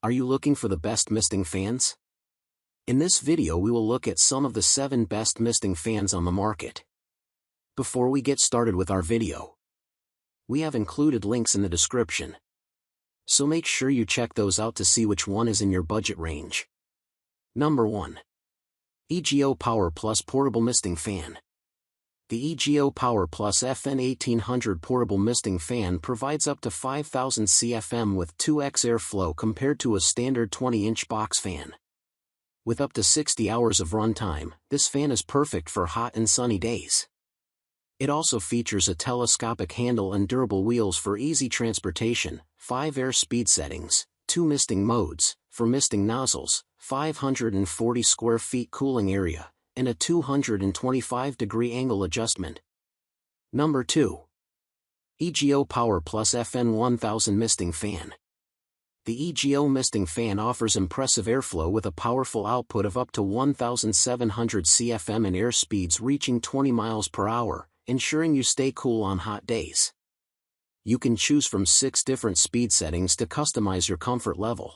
Are you looking for the best misting fans? In this video we will look at some of the 7 best misting fans on the market. Before we get started with our video, we have included links in the description, so make sure you check those out to see which one is in your budget range. Number 1. EGO Power Plus Portable Misting Fan. The EGO Power Plus FN 1800 Portable Misting Fan provides up to 5000 CFM with 2x airflow compared to a standard 20-inch box fan. With up to 60 hours of runtime, this fan is perfect for hot and sunny days. It also features a telescopic handle and durable wheels for easy transportation, 5 air speed settings, 2 misting modes, for misting nozzles, 540 square feet cooling area, and a 225-degree angle adjustment. Number 2. EGO Power Plus FN 1000 Misting Fan. The EGO misting fan offers impressive airflow with a powerful output of up to 1,700 CFM and air speeds reaching 20 miles per hour, ensuring you stay cool on hot days. You can choose from 6 different speed settings to customize your comfort level.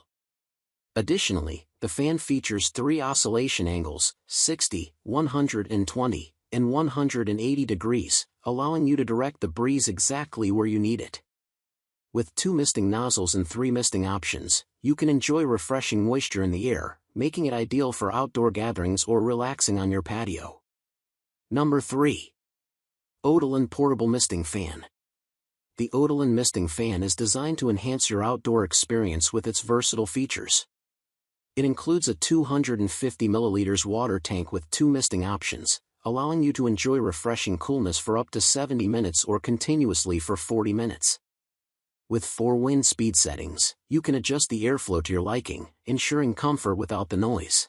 Additionally, the fan features 3 oscillation angles, 60, 120, and 180 degrees, allowing you to direct the breeze exactly where you need it. With 2 misting nozzles and 3 misting options, you can enjoy refreshing moisture in the air, making it ideal for outdoor gatherings or relaxing on your patio. Number 3. Odolin Portable Misting Fan. The Odolin misting fan is designed to enhance your outdoor experience with its versatile features. It includes a 250 milliliters water tank with 2 misting options, allowing you to enjoy refreshing coolness for up to 70 minutes or continuously for 40 minutes. With 4 wind speed settings, you can adjust the airflow to your liking, ensuring comfort without the noise.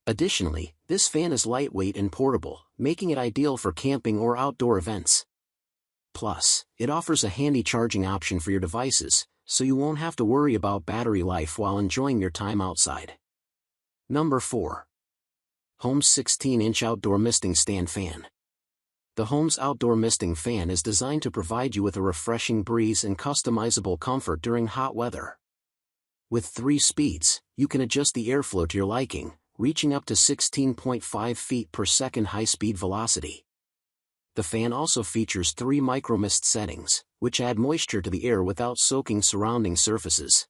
Additionally, this fan is lightweight and portable, making it ideal for camping or outdoor events. Plus, it offers a handy charging option for your devices, so you won't have to worry about battery life while enjoying your time outside. Number 4. HOLMES 16-inch Outdoor Misting Stand Fan. The HOLMES Outdoor Misting Fan is designed to provide you with a refreshing breeze and customizable comfort during hot weather. With 3 speeds, you can adjust the airflow to your liking, reaching up to 16.5 feet per second high-speed velocity. The fan also features 3 micromist settings, which add moisture to the air without soaking surrounding surfaces.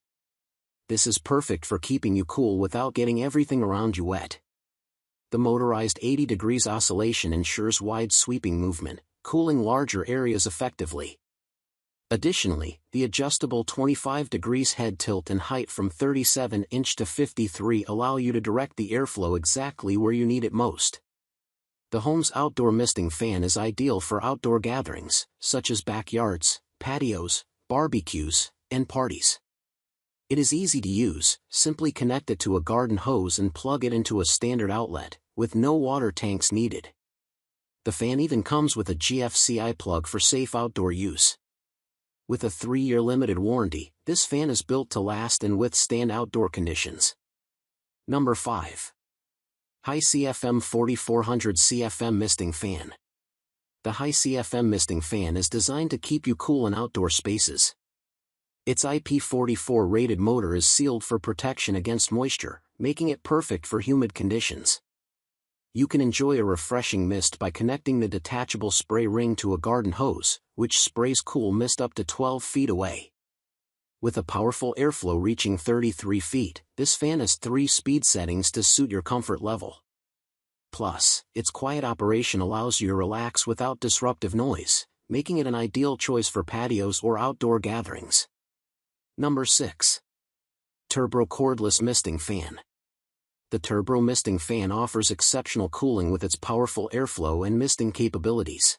This is perfect for keeping you cool without getting everything around you wet. The motorized 80 degrees oscillation ensures wide sweeping movement, cooling larger areas effectively. Additionally, the adjustable 25 degrees head tilt and height from 37-inch to 53 allow you to direct the airflow exactly where you need it most. The HOLMES Outdoor Misting Fan is ideal for outdoor gatherings, such as backyards, patios, barbecues, and parties. It is easy to use, simply connect it to a garden hose and plug it into a standard outlet, with no water tanks needed. The fan even comes with a GFCI plug for safe outdoor use. With a 3-year limited warranty, this fan is built to last and withstand outdoor conditions. Number 5. HiCFM 4400 CFM Misting Fan. The HiCFM misting fan is designed to keep you cool in outdoor spaces. Its IP44 rated motor is sealed for protection against moisture, making it perfect for humid conditions. You can enjoy a refreshing mist by connecting the detachable spray ring to a garden hose, which sprays cool mist up to 12 feet away. With a powerful airflow reaching 33 feet, this fan has 3 speed settings to suit your comfort level. Plus, its quiet operation allows you to relax without disruptive noise, making it an ideal choice for patios or outdoor gatherings. Number 6. TURBRO Cordless Misting Fan. The TURBRO misting fan offers exceptional cooling with its powerful airflow and misting capabilities.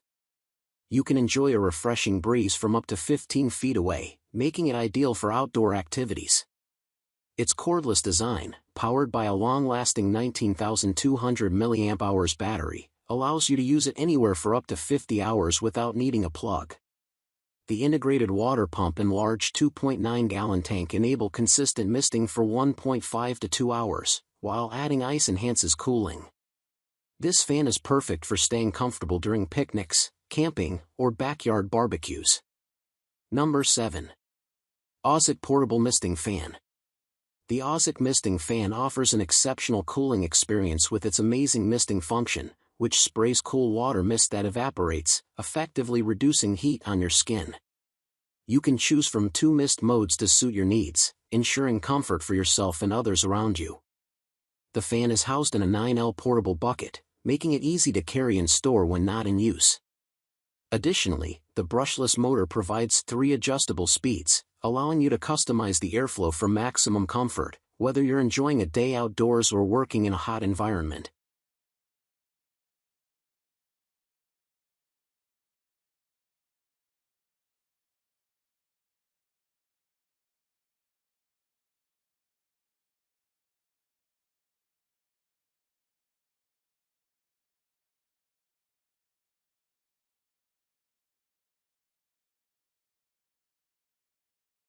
You can enjoy a refreshing breeze from up to 15 feet away, making it ideal for outdoor activities. Its cordless design, powered by a long-lasting 19,200 mAh battery, allows you to use it anywhere for up to 50 hours without needing a plug. The integrated water pump and large 2.9-gallon tank enable consistent misting for 1.5 to 2 hours, while adding ice enhances cooling. This fan is perfect for staying comfortable during picnics, camping, or backyard barbecues. Number 7. Ausic Portable Misting Fan. The Ausic misting fan offers an exceptional cooling experience with its amazing misting function, which sprays cool water mist that evaporates, effectively reducing heat on your skin. You can choose from 2 mist modes to suit your needs, ensuring comfort for yourself and others around you. The fan is housed in a 9L portable bucket, making it easy to carry and store when not in use. Additionally, the brushless motor provides 3 adjustable speeds, allowing you to customize the airflow for maximum comfort, whether you're enjoying a day outdoors or working in a hot environment.